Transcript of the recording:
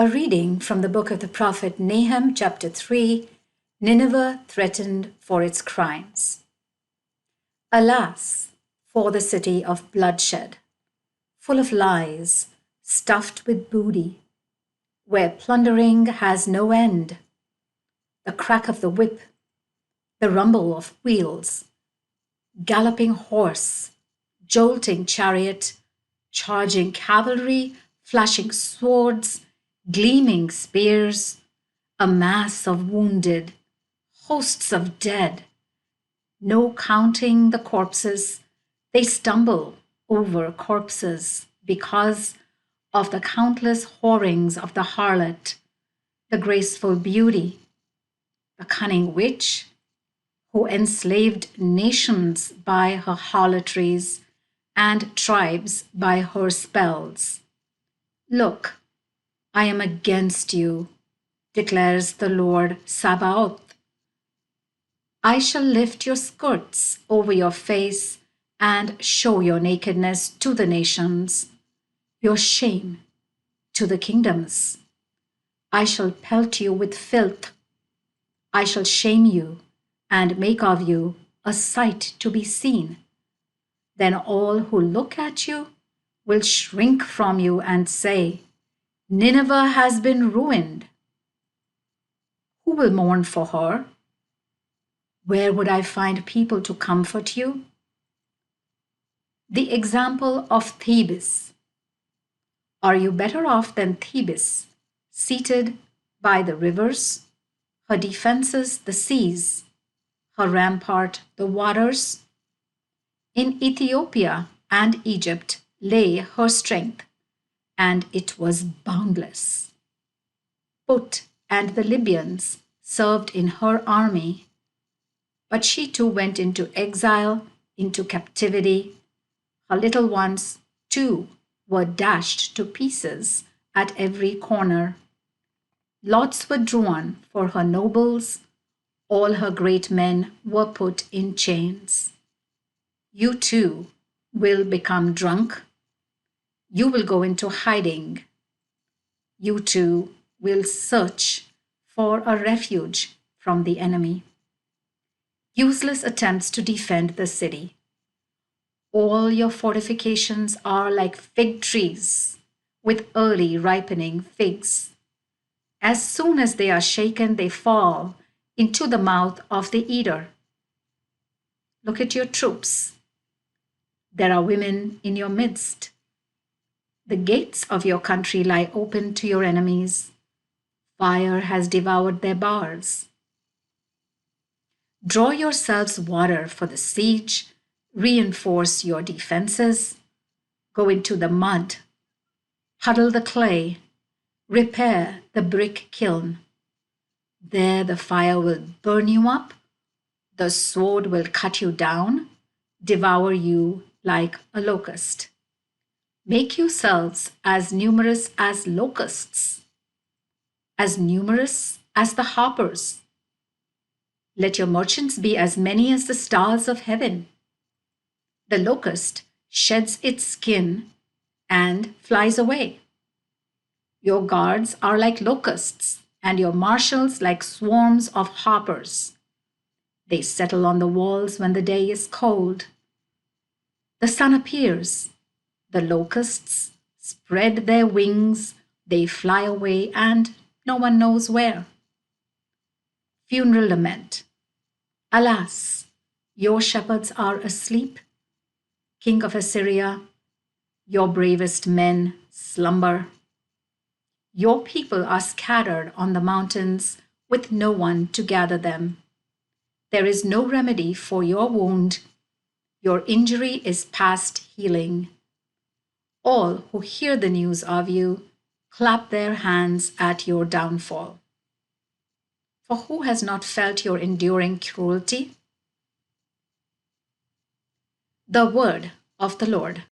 A reading from the book of the prophet Nahum, chapter 3, Nineveh threatened for its crimes. Alas, for the city of bloodshed, full of lies, stuffed with booty, where plundering has no end. The crack of the whip, the rumble of wheels, galloping horse, jolting chariot, charging cavalry, flashing swords, gleaming spears, a mass of wounded, hosts of dead. No counting the corpses, they stumble over corpses because of the countless whorings of the harlot, the graceful beauty, the cunning witch, who enslaved nations by her harlotries and tribes by her spells. Look, I am against you, declares the Lord Sabaoth. I shall lift your skirts over your face and show your nakedness to the nations, your shame to the kingdoms. I shall pelt you with filth. I shall shame you and make of you a sight to be seen. Then all who look at you will shrink from you and say, Nineveh has been ruined. Who will mourn for her? Where would I find people to comfort you? The example of Thebes. Are you better off than Thebes, seated by the rivers, her defenses the seas, her rampart the waters? In Ethiopia and Egypt lay her strength, and it was boundless. Put and the Libyans served in her army, but she too went into exile, into captivity. Her little ones too were dashed to pieces at every corner. Lots were drawn for her nobles, all her great men were put in chains. You too will become drunk. You will go into hiding. You too will search for a refuge from the enemy. Useless attempts to defend the city. All your fortifications are like fig trees with early ripening figs. As soon as they are shaken, they fall into the mouth of the eater. Look at your troops. There are women in your midst. The gates of your country lie open to your enemies. Fire has devoured their bars. Draw yourselves water for the siege, reinforce your defenses, go into the mud, huddle the clay, repair the brick kiln. There the fire will burn you up, the sword will cut you down, devour you like a locust. Make yourselves as numerous as locusts, as numerous as the harpers. Let your merchants be as many as the stars of heaven. The locust sheds its skin and flies away. Your guards are like locusts, and your marshals like swarms of harpers. They settle on the walls when the day is cold. The sun appears. The locusts spread their wings, they fly away, and no one knows where. Funeral lament. Alas, your shepherds are asleep. King of Assyria, your bravest men slumber. Your people are scattered on the mountains with no one to gather them. There is no remedy for your wound. Your injury is past healing. All who hear the news of you clap their hands at your downfall. For who has not felt your enduring cruelty? The word of the Lord.